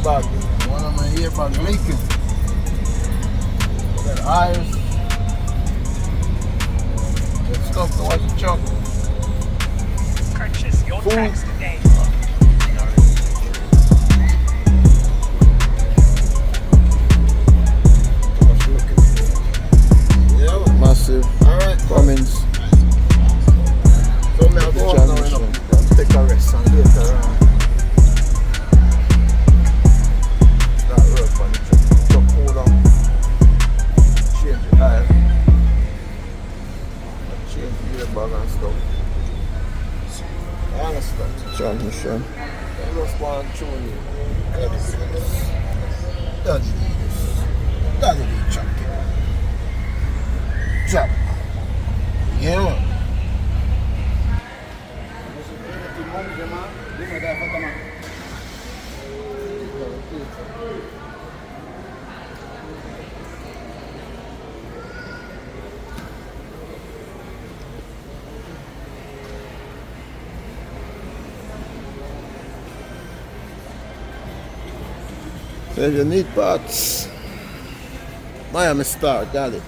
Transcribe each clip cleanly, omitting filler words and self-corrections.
earbag. One of my earbag leaking. Got eyes. Got stuff to watch the truck. Purchase your tracks today. Yeah, Massive. alright. Cummins. So me I'll go up now, you know. Take a rest and later on. Start work on the truck. Truck cool down. Change the tire. Change the gearbox and stuff. I understand. Transmission. I just want to tune you. Daddy do this. Daddy do truck. Drop. Yeah, man. So if you need parts, Miami Star, got it.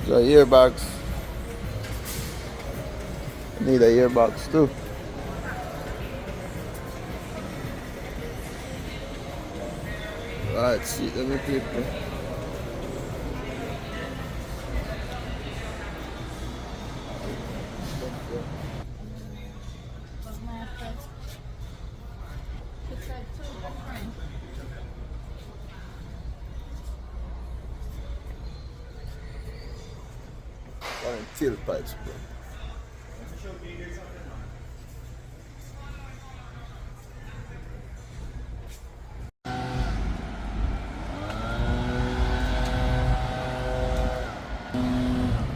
So earbags. Need a earbox too. Right, see, let me people. Tailpipes, bro.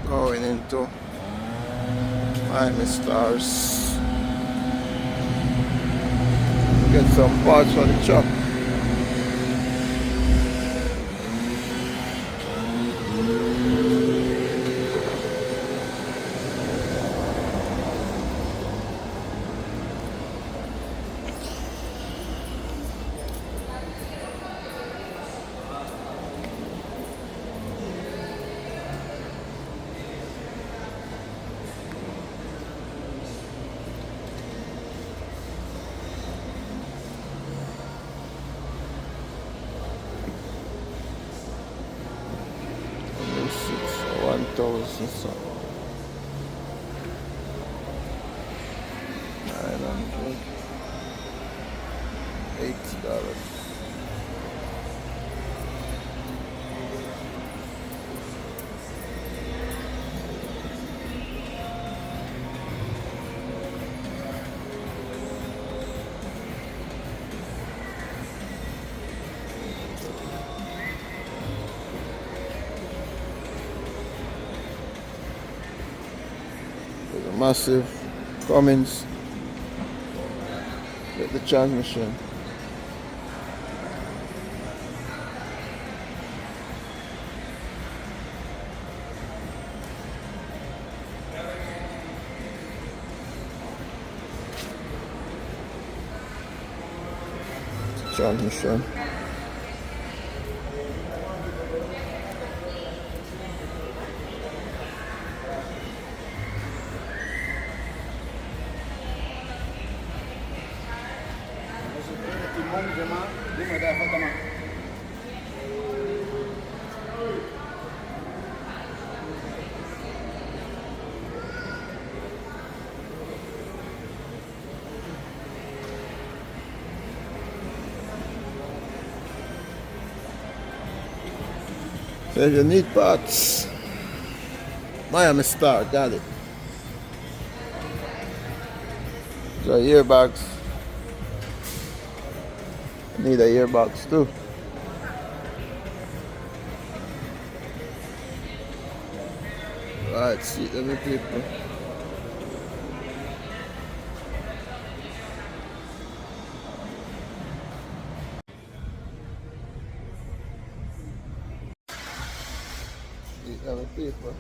Going into Miami Stars. Get some parts for the truck. $1,000 something. $980. With a massive Cummins with the transmission. Transmission. So if you need parts, Miami Star, got it. So earbags. Need a earbox too. Right, see, let me people. Let me people.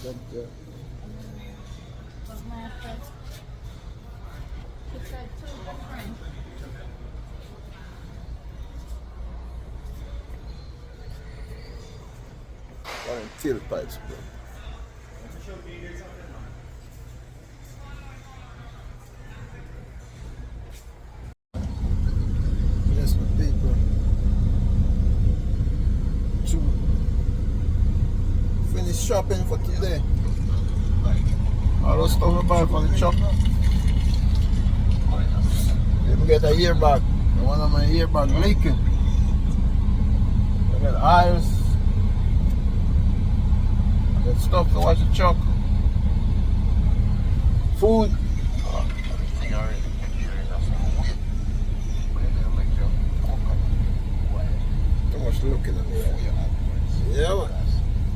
Thank you. Was my first. She said two different. One in tailpipes, bro. Yes, my people. To finish shopping for today. All the stuff I buy from the shop. Even get a earbag. One of my earbag leaking. I got eyes. I got stuff to watch the truck. Food. Too much looking at me. Yeah, man.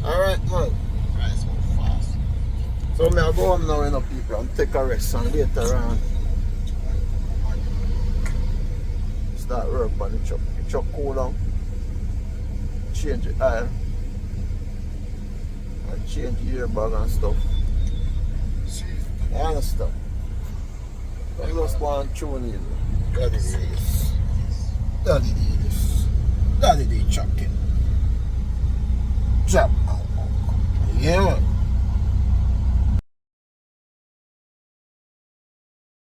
Alright, man. So I'll go home now, people, and take a rest, and later on start work on the truck. The truck cool down, change the oil, and change the airbag and stuff. You understand? So I just go and tune in. Daddy did this. Daddy did this. Daddy did chucking. Drop. Yeah, man.